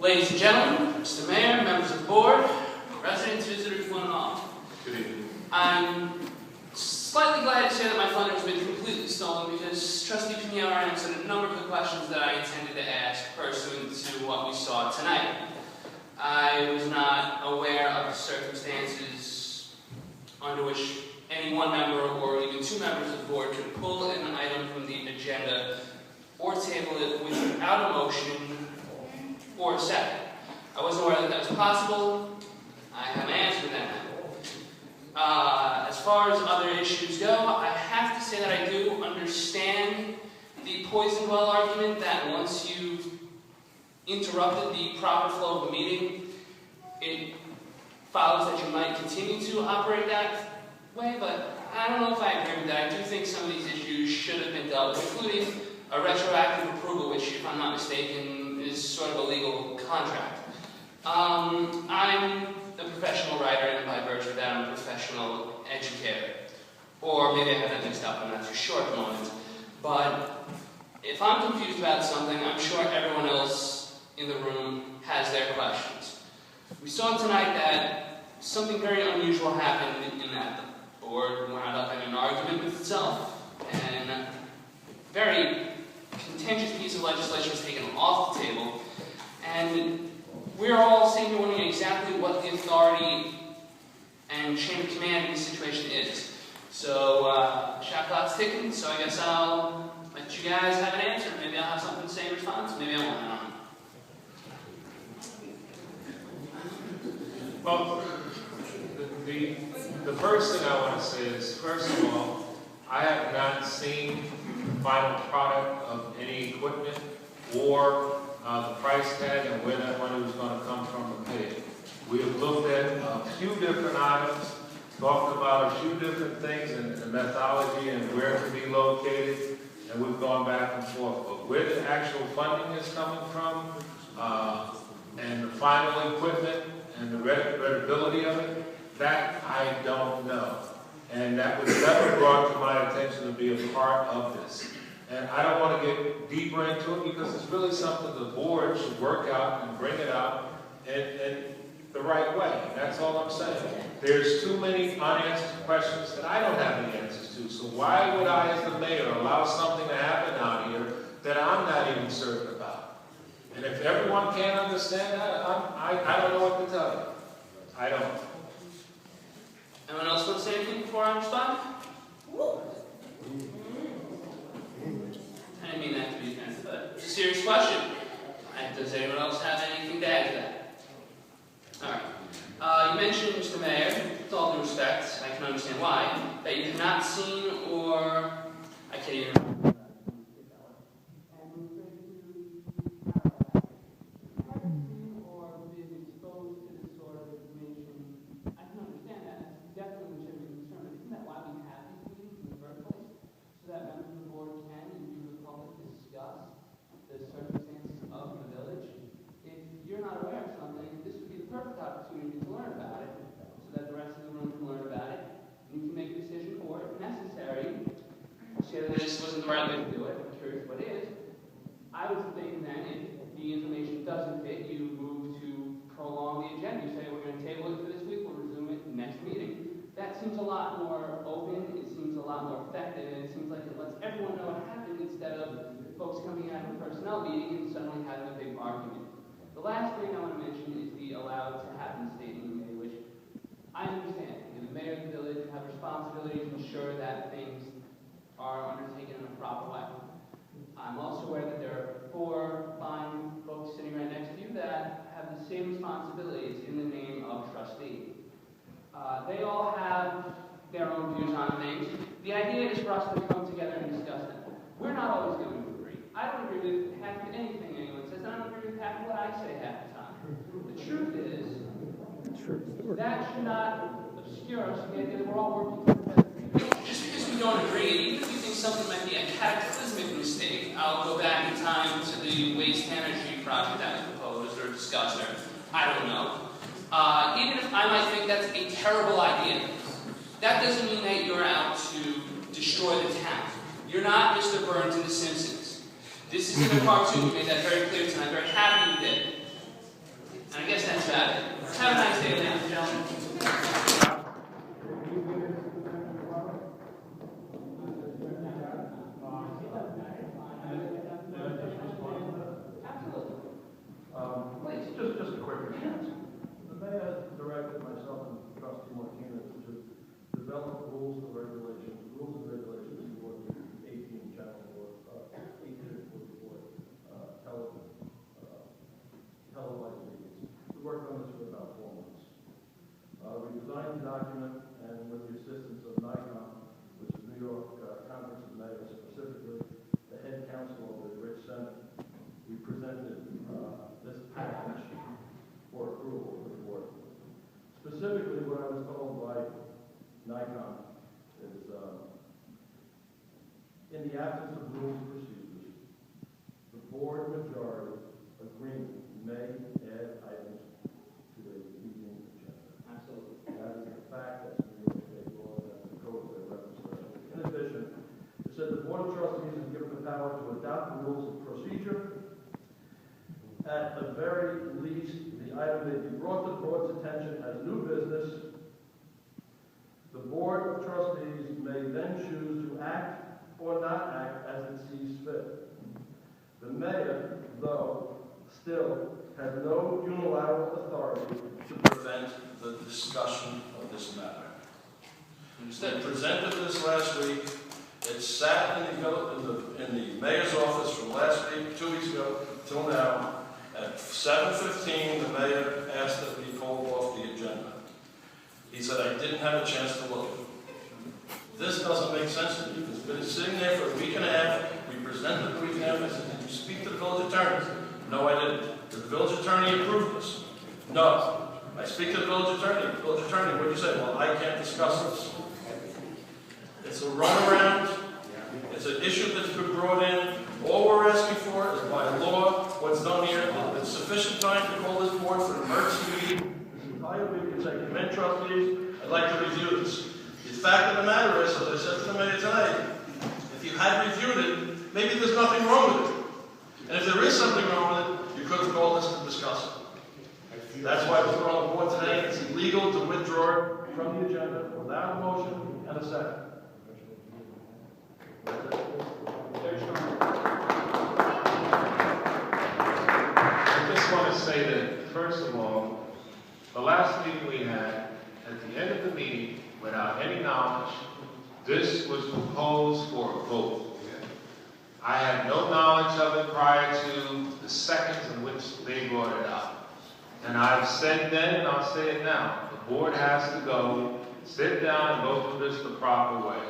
Ladies and gentlemen, Mr. Mayor, members of the board, residents, visitors, one and all. Good evening. I'm slightly glad to say that my thunder has been completely stolen because Trustee Pinheiro answered a number of the questions that I intended to ask pursuant to what we saw tonight. I was not aware of the circumstances under which any one member or even two members of the board could pull an item from the agenda or table it without a motion or a second. I wasn't aware that that was possible. I have an answer to that now. As far as other issues go, I have to say that I do understand the poison well argument that once you've interrupted the proper flow of the meeting, it follows that you might continue to operate that way, but I don't know if I agree with that. I do think some of these issues should have been dealt with, including a retroactive approval, which, if I'm not mistaken, is sort of a legal contract. I'm a professional writer, and by virtue of that, I'm a professional educator. Or maybe I have that mixed up, I'm not too sure at the moment. But if I'm confused about something, I'm sure everyone else in the room has their questions. We saw tonight that something very unusual happened in that the board wound up in an argument with itself, and a very contentious piece of legislation was taken off the table, and we're all sitting here wondering exactly what the authority and chain of command in this situation is. So, shot clock's ticking, so I guess I'll let you guys have an answer. Maybe I'll have something to say in response, maybe I won't, I don't know. Well, the first thing I want to say is, first of all, I have not seen the final product of any equipment or the price tag and where that money was going to come from to pay it. We have looked at a few different items, talked about a few different things and the methodology and where to be located, and we've gone back and forth. But where the actual funding is coming from, and the final equipment and the readability of it, that I don't know. And that was never brought to my attention to be a part of this. And I don't want to get deeper into it because it's really something the board should work out and bring it out in the right way. That's all I'm saying. There's too many unanswered questions that I don't have the answers to. So why would I, as the mayor, allow something to happen out here that I'm not even certain about? And if everyone can't understand that, I don't know what to tell you. I don't. Anyone else want to say anything before I respond? I didn't mean that to be offensive, but it's a serious question. Does anyone else have anything to add to that? Alright. You mentioned, Mr. Mayor, with all due respect, I can understand why, that you have not seen or... I can't even remember. This wasn't the right way to do it, I'm curious what is. I would think then, if the information doesn't fit, you move to prolong the agenda. You say, we're going to table it for this week, we'll resume it next meeting. That seems a lot more open, it seems a lot more effective, and it seems like it lets everyone know what happened instead of folks coming out of a personnel meeting and suddenly having a big argument. The last thing I want to mention is the allowed to happen statement, which I understand. The mayor of the village have responsibility to ensure that things are undertaken in a proper way. I'm also aware that there are 4 fine folks sitting right next to you that have the same responsibilities in the name of trustee. They all have their own views on things. The idea is for us to come together and discuss them. We're not always going to agree. I don't agree with half of anything anyone says, and I don't agree with half of what I say half the time. The truth is, that should not obscure us from the idea that we're all working together. Just because we don't agree, even if you think something might be a cataclysmic mistake, I'll go back in time to the waste energy project that was proposed or discussed, or I don't know. Even if I might think that's a terrible idea, that doesn't mean that you're out to destroy the town. You're not Mr. Burns in The Simpsons. This isn't a cartoon. You made that very clear tonight. I'm very happy you did. And I guess that's about it. Have a nice day, ladies and gentlemen. Just a quick response. The mayor directed myself and Trustee Martinez to develop rules and regulations for the 18 channel or 1844 televised meetings. We worked on this for about 4 months. We designed the document, and with the assistance of NICOM, which is New York Conference of Mayors, specifically the head counsel of the Rich Senate, we presented this package for approval of the board. Specifically, what I was told by NICOM is, in the absence of rules and procedures, the board majority agreement may add items to a meeting agenda. Absolutely. That is a fact, that's New York State law, that's the code that reference. In addition, it said the board of trustees is given the power to adopt the rules of procedure. At the very least, the item may be brought to the board's attention as new business. The board of trustees may then choose to act or not act as it sees fit. The mayor, though, still has no unilateral authority to prevent the discussion of this matter. They presented this last week. It sat in the mayor's office from last week, 2 weeks ago, till now. At 7:15, the mayor asked that it be pulled off the agenda. He said, I didn't have a chance to look. This doesn't make sense to me. It's been sitting there for a week and a half. We presented the week and a half. I said, did you speak to the village attorney? No, I didn't. Did the village attorney approve this? No. I speak to the village attorney. Village attorney, what did you say? Well, I can't discuss this. It's a runaround. It's an issue that's been brought in. All we're asking for is by law, what's done here, there's sufficient time to call this board for an emergency meeting. This entire week, it's like, men trustees, I'd like to review this. The fact of the matter is, as I said to the mayor tonight, if you had reviewed it, maybe there's nothing wrong with it. And if there is something wrong with it, you could have called us to discuss it. That's why we're on the board today. It's illegal to withdraw it from the agenda without a motion and a second. I just want to say that, first of all, the last meeting we had, at the end of the meeting, without any knowledge, this was proposed for a vote. I had no knowledge of it prior to the seconds in which they brought it up. And I've said then, and I'll say it now, the board has to go, sit down and go through this the proper way.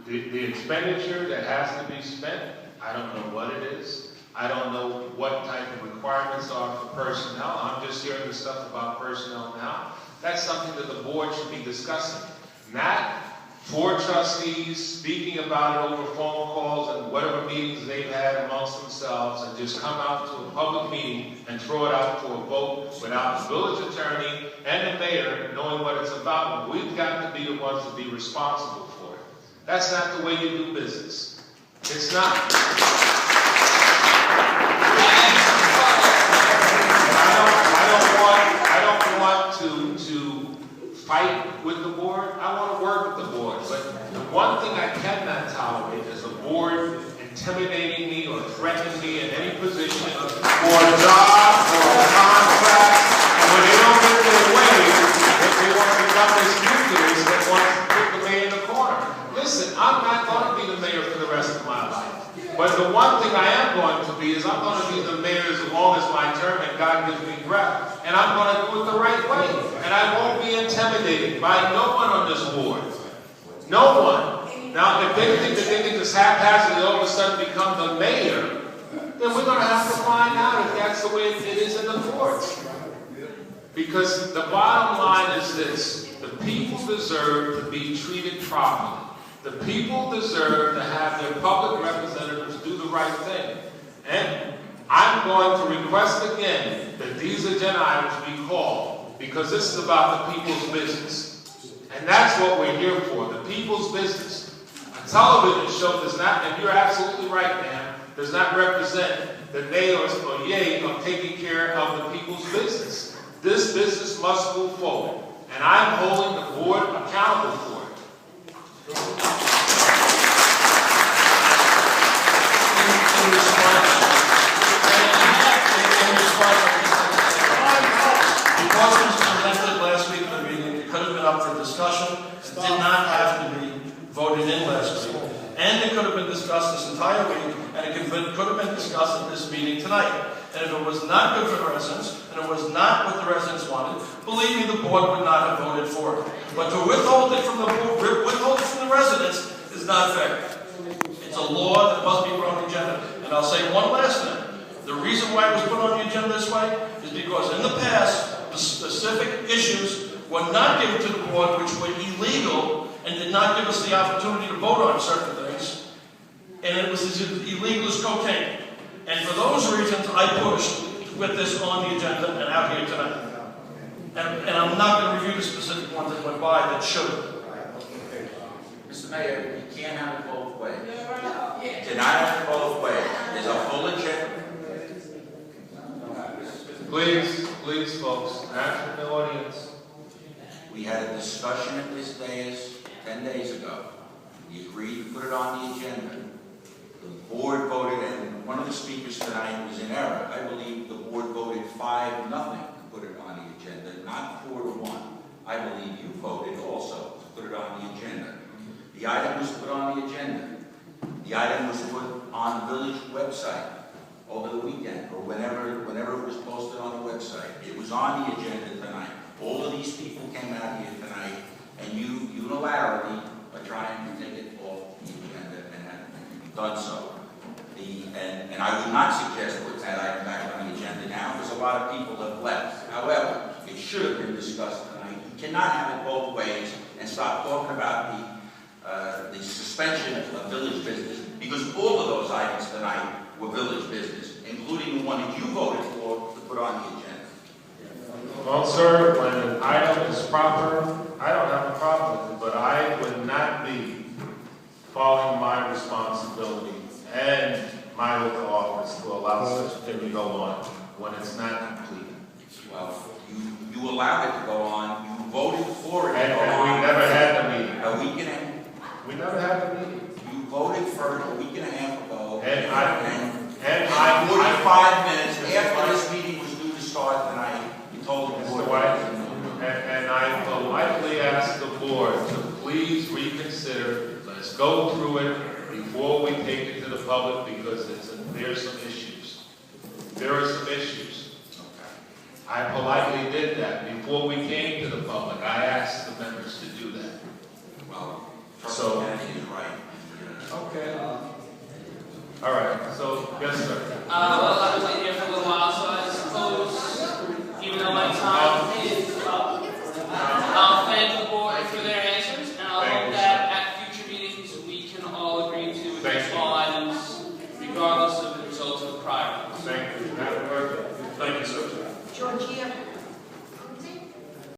The expenditure that has to be spent, I don't know what it is. I don't know what type of requirements are for personnel. I'm just hearing the stuff about personnel now. That's something that the board should be discussing. Not four trustees speaking about it over phone calls and whatever meetings they've had amongst themselves, and just come out to a public meeting and throw it out to a vote without the village attorney and the mayor knowing what it's about. When we've got to be the ones to be responsible for it. That's not the way you do business. It's not. I don't want to fight with the board. I want to work with the board. But the one thing I cannot tolerate is the board intimidating me or threatening me in any position for a job or a contract. And when they don't get their way, they want to become this nucleus that wants to put the mayor in the corner. Listen, I'm not going to be the mayor for the rest of my life. But the one thing I am going to be is I'm going to be the mayor as long as my term and God gives me breath. And I'm going to do it the right way. And I won't be intimidated by no one on this board. No one. Now, if they think that they can just haphazardly all of a sudden become the mayor, then we're going to have to find out if that's the way it is in the courts. Because the bottom line is this. The people deserve to be treated properly. The people deserve to have their public representatives do the right thing. And I'm going to request again that these agenda items be called, because this is about the people's business. And that's what we're here for, the people's business. A television show does not, and you're absolutely right, ma'am, does not represent the nay or yay of taking care of the people's business. This business must move forward, and I'm holding the board accountable for it. Because it was presented last week in the meeting, it could have been up for discussion, it did not have to be voted in last week. And it could have been discussed this entire week, and it could have been discussed at this meeting tonight. And if it was not good for the residents, and it was not what the residents wanted, believe me, the board would not have voted for it. But to withhold it from the board, withhold it from the residents is not fair. It's a law that must be put on the agenda. And I'll say one last thing. The reason why it was put on the agenda this way is because in the past, the specific issues were not given to the board, which were illegal, and did not give us the opportunity to vote on certain things. And it was as illegal as cocaine. And for those reasons, I pushed to put this on the agenda and out here tonight. And I'm not going to review the specific ones that went by that should have. Mr. Mayor, you can't have it both ways. You cannot have it both ways. There's a full agenda. Please, folks, ask from the audience. We had a discussion at this dais 10 days ago. We agreed to put it on the agenda. The board voted, and one of the speakers tonight was in error. I believe the board voted 5-0 to put it on the agenda, not 4-1. I believe you voted also to put it on the agenda. The item was put on the agenda. The item was put on the village website over the weekend, or whenever it was posted on the website. It was on the agenda tonight. All of these people came out here tonight, and you unilaterally are trying to take it off the agenda, and have done so. And I would not suggest putting that item back on the agenda now, because a lot of people have left. However, it should have been discussed tonight. You cannot have it both ways and stop talking about the suspension of village business, because all of those items tonight were village business, including the one that you voted for to put on the agenda. Well, sir, when an item is proper, I don't have a problem with it, but I would not be following my responsibility and my local office to allow such thing to go on when it's not complete. Well, you allowed it to go on. You voted for it to go And on. we never had the meeting. A week and a half. We never had the meeting. You voted for it a week and a half ago. And I 45 minutes after this meeting was due to start tonight, you told the board. Mr. White, and I politely asked the board to please reconsider. Let's go through it before we take it to the public, because there's some issues. There are some issues. I politely did that before we came to the public. I asked the members to do that. Well, So- Trustee is right. Okay. All right. So, yes, sir. Well, I was in here for a little while, so I suppose, even though my time is up, I'll thank the board for their answers, and I'll Thank hope you, that at future meetings, we can all agree to Thank you.